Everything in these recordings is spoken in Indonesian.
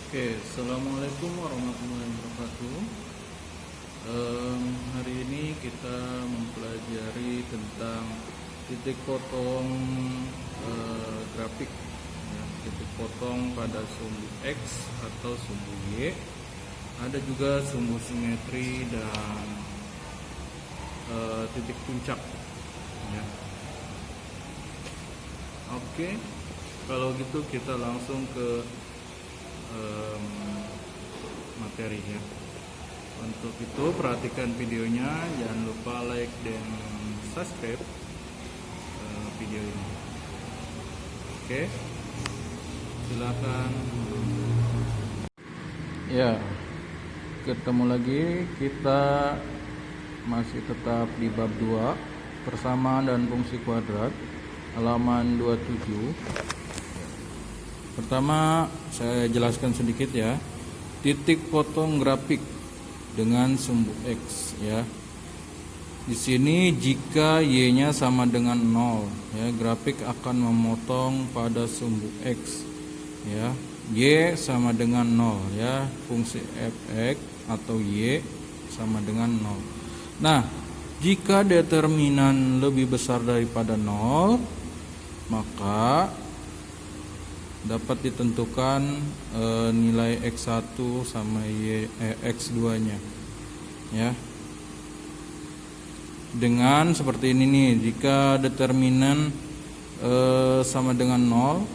Oke, assalamualaikum warahmatullahi wabarakatuh. Hari ini kita mempelajari tentang titik potong grafik, ya, titik potong pada sumbu X atau sumbu Y. Ada juga sumbu simetri dan titik puncak. Ya. Oke, kalau gitu kita langsung ke materinya. Untuk itu perhatikan videonya, jangan lupa like dan subscribe video ini. Oke, silakan. Ya, ketemu lagi, kita masih tetap di bab 2, persamaan dan fungsi kuadrat, halaman 27. Pertama, saya jelaskan sedikit ya. Titik potong grafik dengan sumbu X ya. Di sini jika Y-nya sama dengan 0 ya, grafik akan memotong pada sumbu X ya. Y sama dengan 0 ya, fungsi f(x) atau Y sama dengan 0. Nah, jika determinan lebih besar daripada 0, maka dapat ditentukan nilai X1 sama X2 nya ya, dengan seperti ini nih. Jika determinan sama dengan 0,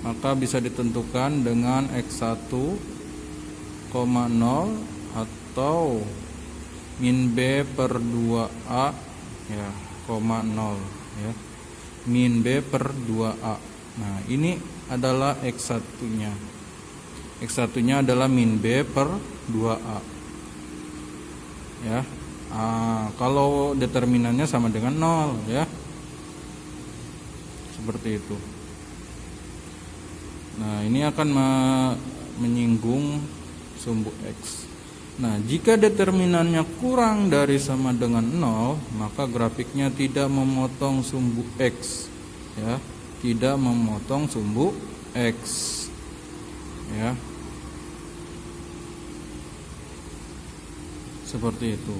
maka bisa ditentukan dengan X1, 0 atau min B per 2A ya, 0 ya, min B per 2A. Nah, ini adalah X1-nya. X1-nya adalah min B per 2A. Ya. Kalau determinannya sama dengan 0 ya. Seperti itu. Nah, ini akan menyinggung sumbu X. Nah, jika determinannya kurang dari sama dengan 0, maka grafiknya tidak memotong sumbu X ya. Tidak memotong sumbu X ya, seperti itu.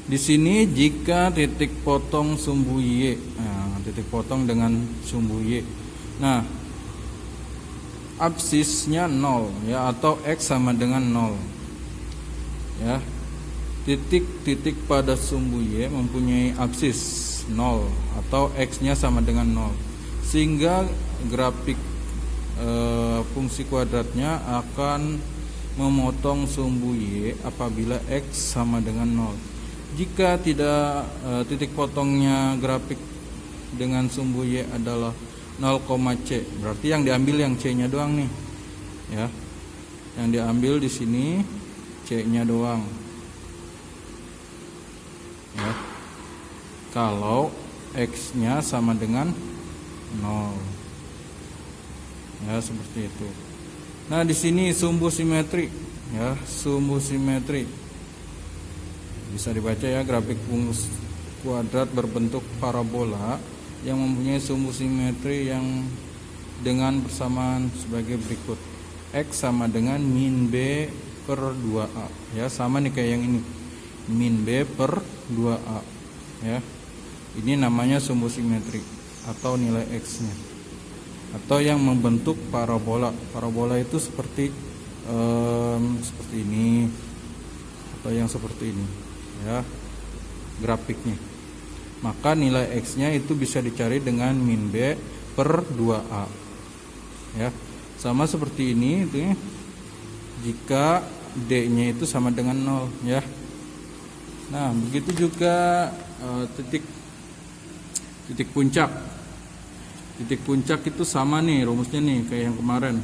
Di sini jika titik potong sumbu Y, nah, titik potong dengan sumbu Y, nah absisnya 0 ya, atau X sama dengan 0 ya. Titik-titik pada sumbu Y mempunyai absis 0 atau X-nya sama dengan 0, sehingga grafik fungsi kuadratnya akan memotong sumbu Y apabila X sama dengan 0. Jika tidak, titik potongnya grafik dengan sumbu Y adalah 0,C, berarti yang diambil yang C-nya doang nih ya. Yang diambil di sini C-nya doang ya. Kalau X-nya sama dengan 0 ya, seperti itu. Nah, di sini sumbu simetri ya, sumbu simetri bisa dibaca ya, grafik fungsi kuadrat berbentuk parabola yang mempunyai sumbu simetri yang dengan persamaan sebagai berikut. X sama dengan min B per 2A ya, sama nih kayak yang ini, min B per 2A ya. Ini namanya sumbu simetri atau nilai X-nya, atau yang membentuk parabola. Parabola itu seperti ini atau yang seperti ini ya, grafiknya. Maka nilai X-nya itu bisa dicari dengan min B per 2A ya, sama seperti ini itu ya, jika D-nya itu sama dengan 0 ya. Nah, begitu juga titik puncak. Titik puncak itu sama nih rumusnya nih kayak yang kemarin.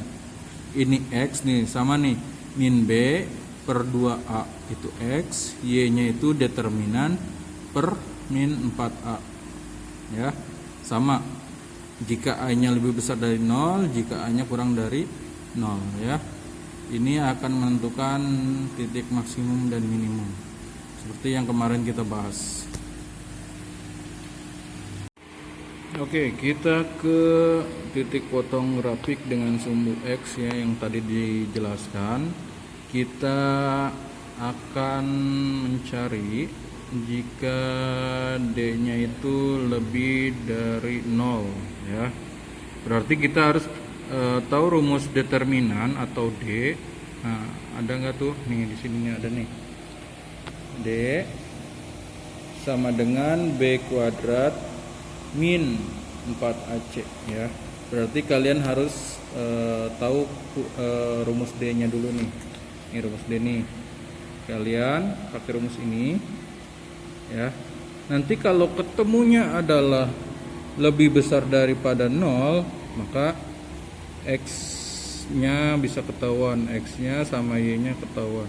Ini X nih sama nih, min B per 2A itu X, Y-nya itu determinan per min 4A ya. Sama jika A-nya lebih besar dari 0, jika A-nya kurang dari 0 ya. Ini akan menentukan titik maksimum dan minimum seperti yang kemarin kita bahas. Oke, kita ke titik potong grafik dengan sumbu X ya yang tadi dijelaskan. Kita akan mencari jika D-nya itu lebih dari 0 ya. Berarti kita harus tahu rumus determinan atau D. Nah, ada nggak tuh? Nih di sini ada nih. D sama dengan B kuadrat min 4AC ya. Berarti kalian harus tahu rumus D-nya dulu nih. Ini rumus D nih. Kalian pakai rumus ini ya. Nanti kalau ketemunya adalah lebih besar daripada 0, maka X-nya bisa ketahuan, X-nya sama Y-nya ketahuan.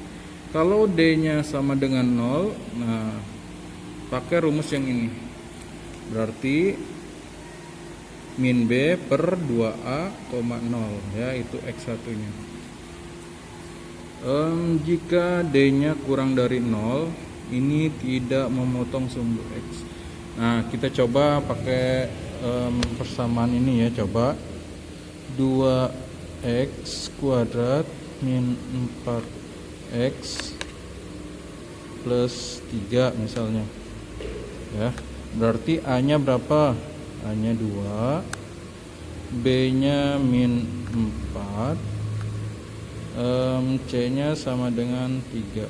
Kalau D-nya sama dengan 0, nah pakai rumus yang ini. Berarti min B per 2A, 0 ya, itu X1 nya. Jika D-nya kurang dari 0, ini tidak memotong sumbu X. Nah, kita coba pakai persamaan ini ya. Coba 2X kuadrat min 4X plus 3 misalnya ya. Berarti A-nya berapa? A-nya 2, B-nya min 4, C-nya sama dengan 3.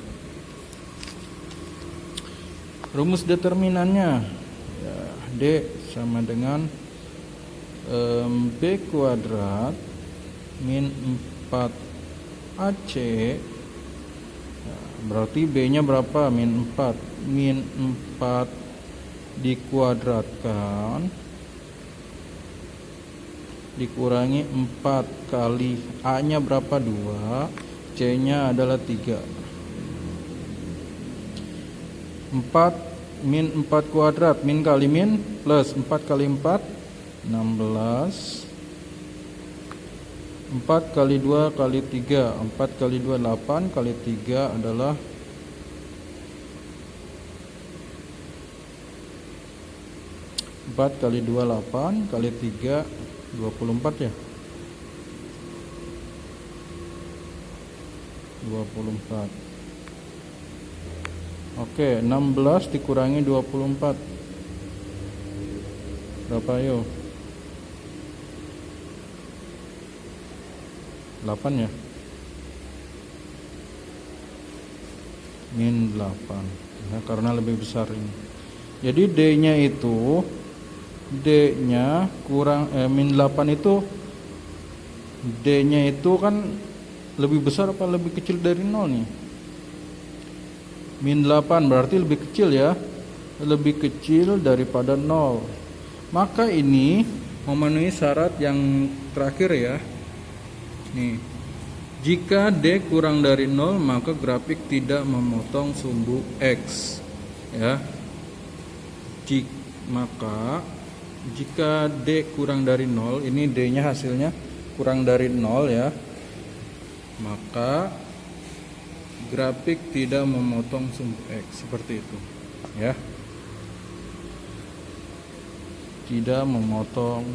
Rumus determinannya ya, D sama dengan B kuadrat min 4AC ya, berarti B-nya berapa? Min 4. Min 4 dikuadratkan dikurangi 4 kali A-nya berapa? 2, C-nya adalah 3. 4 min 4 kuadrat, min kali min plus 4 kali 4 16, 4 kali 2 kali 3, 4 kali 2 8, kali 3 adalah 4 kali 2 8, kali 3 24 ya. 24. Oke, 16 dikurangi 24. Berapa ayo? 8 ya. Min 8. Ya, karena lebih besar ini. Jadi D-nya itu D-nya kurang min 8 itu D-nya itu kan lebih besar apa lebih kecil dari 0 nih? Min 8 berarti lebih kecil ya. Lebih kecil daripada 0. Maka ini memenuhi syarat yang terakhir ya. Nih. Jika D kurang dari 0 maka grafik tidak memotong sumbu X ya. Maka jika D kurang dari 0, ini D-nya hasilnya kurang dari 0 ya, maka grafik tidak memotong sumbu X, seperti itu ya. Tidak memotong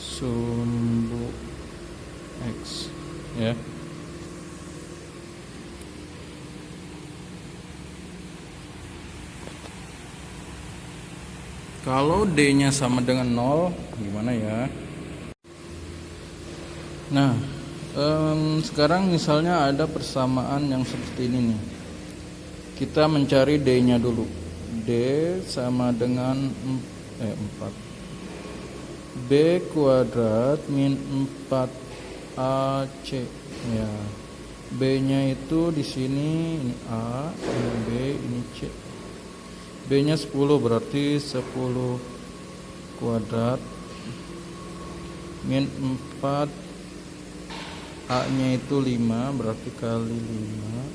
sumbu X ya. Kalau D-nya sama dengan 0, gimana ya? Nah, sekarang misalnya ada persamaan yang seperti ini nih. Kita mencari D-nya dulu. D sama dengan 4. B kuadrat min 4AC ya. B-nya itu di sini, ini A, ini B, ini C. B-nya 10 berarti 10 kuadrat min 4, A-nya itu 5 berarti kali 5,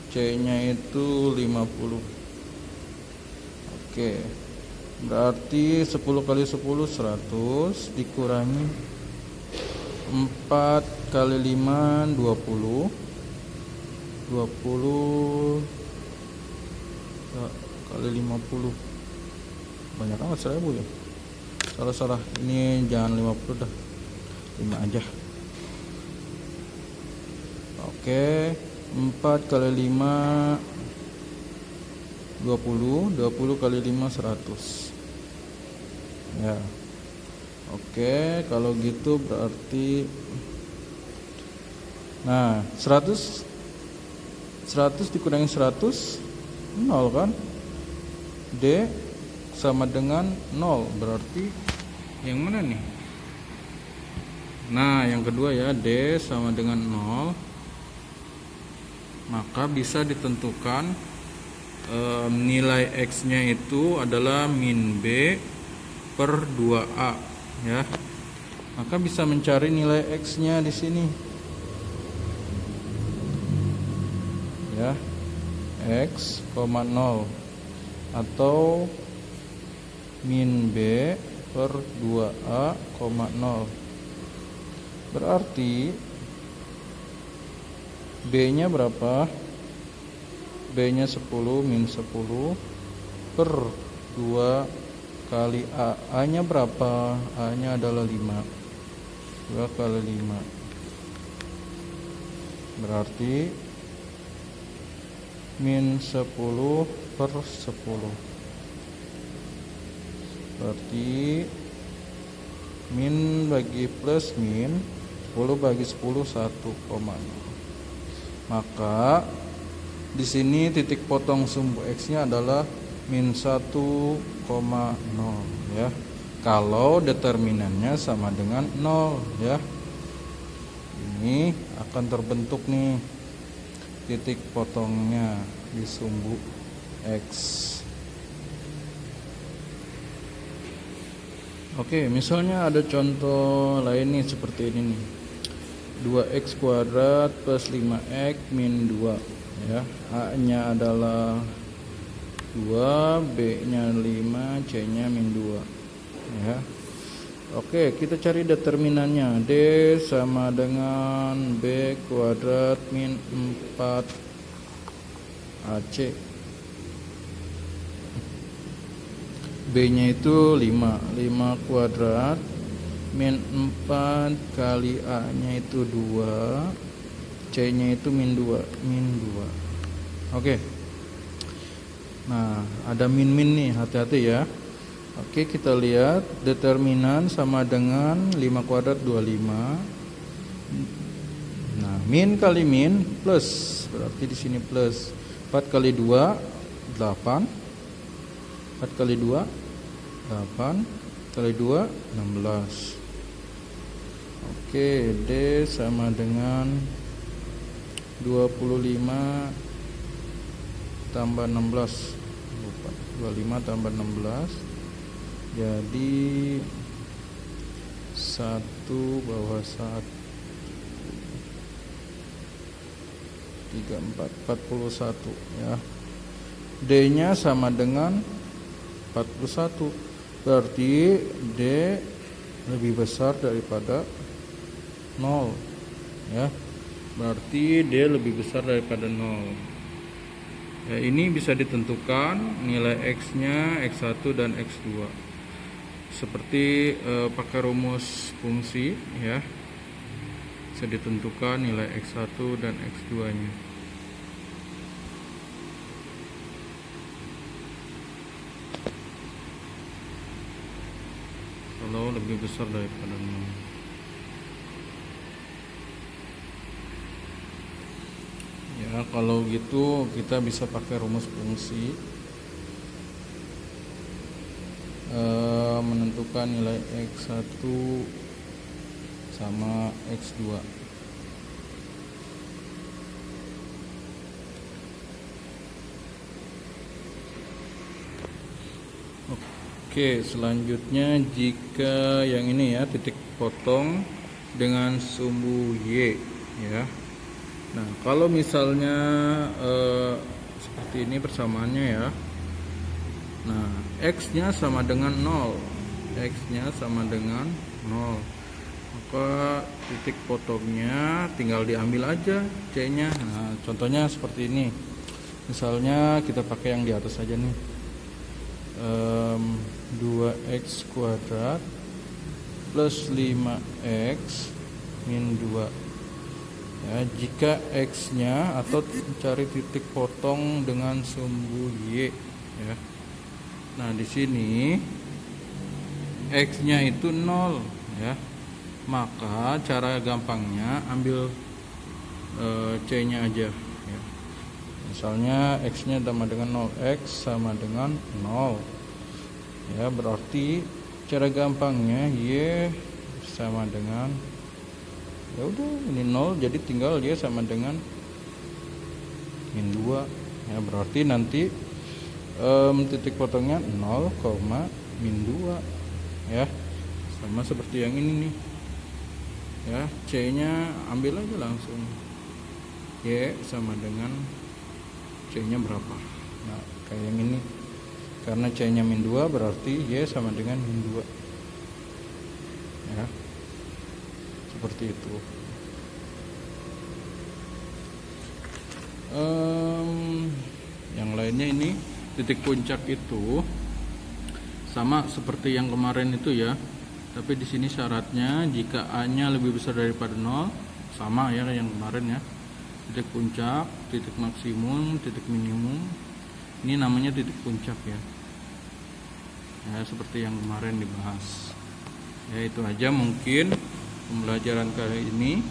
C-nya itu 50. Oke, berarti 10 kali 10 100 dikurangi 4 kali 5 20 20 kali 50 banyak amat 1000 ya. Salah ini jangan 50 dah, 5 aja. Oke, 4 kali 5 20 kali 5 100 ya. Oke, kalau gitu berarti nah 100 dikurangi 100 0 kan. D sama dengan 0, berarti yang mana nih? Nah, yang kedua ya, D sama dengan 0. Maka bisa ditentukan nilai X nya itu adalah min B per 2A ya. Maka bisa mencari nilai X nya di sini ya, X, 0 atau min B per 2A, 0. Berarti B nya berapa? B nya 10 min 10 per 2 kali A nya berapa? A nya adalah 5, 2 kali 5 berarti min 10 per 10, berarti min bagi plus min 10 bagi 10 1,0. Maka di sini titik potong sumbu X nya adalah min 1,0 ya. Kalau determinannya sama dengan 0 ya. Ini akan terbentuk nih titik potongnya di sumbu X. Oke, misalnya ada contoh lain nih seperti ini nih. 2x kuadrat plus 5x min 2 ya. A nya adalah 2, B nya 5, C nya min 2 ya. Oke, kita cari determinannya. D sama dengan B kuadrat min 4 AC. B nya itu 5 kuadrat min 4 kali A nya itu 2, C nya itu min 2. Oke. Nah, ada min nih, hati-hati ya. Oke, kita lihat determinan sama dengan 5 kuadrat 25. Nah, min kali min plus, berarti di sini plus. 4 kali 2 8. 4 kali 2 8 kali 2 16. Oke, D sama dengan 25 tambah 16. 25 tambah 16 jadi 1 bawah 1 3 4 41 ya. D nya sama dengan 41, berarti D lebih besar daripada 0 ya. Berarti D lebih besar daripada 0 ya. Ini bisa ditentukan nilai X nya X1 dan X2 seperti pakai rumus fungsi ya. Bisa ditentukan nilai X1 dan X2 nya. Kalau lebih besar daripada 0. Ya, kalau gitu kita bisa pakai rumus fungsi menentukan nilai X1 sama X2. Oke, selanjutnya jika yang ini ya, titik potong dengan sumbu Y ya. Nah, kalau misalnya seperti ini persamaannya ya. Nah, X nya sama dengan 0. X nya sama dengan 0. maka titik potongnya tinggal diambil aja C-nya. Nah, contohnya seperti ini. Misalnya kita pakai yang di atas aja nih. 2x kuadrat plus 5x min 2. Ya, jika x-nya atau cari titik potong dengan sumbu y ya. Nah, di sini x-nya itu 0 ya. Maka cara gampangnya ambil c-nya aja ya. Misalnya x-nya sama dengan 0, x sama dengan 0. Ya, berarti cara gampangnya y sama dengan, ya udah ini 0, jadi tinggal y sama dengan min 2. Ya, berarti nanti titik potongnya 0, min 2 ya. Sama seperti yang ini nih. Ya, C-nya ambil aja langsung. Y sama dengan C-nya berapa? Nah, kayak yang ini. Karena C-nya min 2 berarti Y sama dengan min 2. Ya. Seperti itu. Yang lainnya ini titik puncak itu sama seperti yang kemarin itu ya. Tapi di sini syaratnya jika A-nya lebih besar daripada 0, sama ya yang kemarin ya. Titik puncak, titik maksimum, titik minimum. Ini namanya titik puncak ya. Ya, seperti yang kemarin dibahas. Ya, itu aja mungkin pembelajaran kali ini.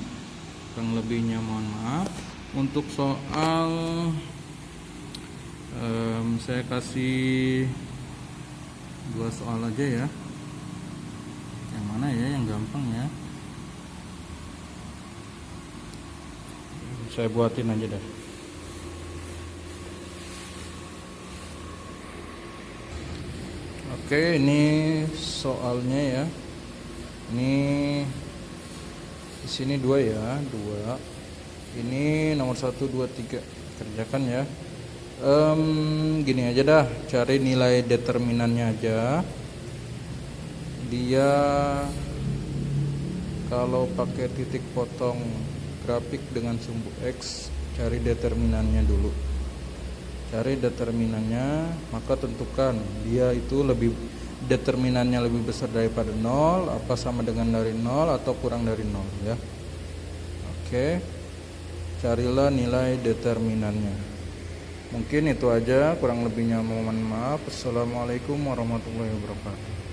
Kurang lebihnya mohon maaf. Untuk soal saya kasih 2 soal aja ya. Yang mana ya yang gampang ya? Saya buatin aja deh. Oke, ini soalnya ya. Ini di sini 2 ya, 2. Ini nomor 1, 2, 3. Kerjakan ya. Gini aja dah, cari nilai determinannya aja. Dia kalau pakai titik potong grafik dengan sumbu X, cari determinannya dulu. Cari determinannya, maka tentukan dia itu determinannya lebih besar daripada 0, apa sama dengan dari 0 atau kurang dari 0 ya. Oke. Carilah nilai determinannya. Mungkin itu aja, kurang lebihnya mohon maaf. Assalamualaikum warahmatullahi wabarakatuh.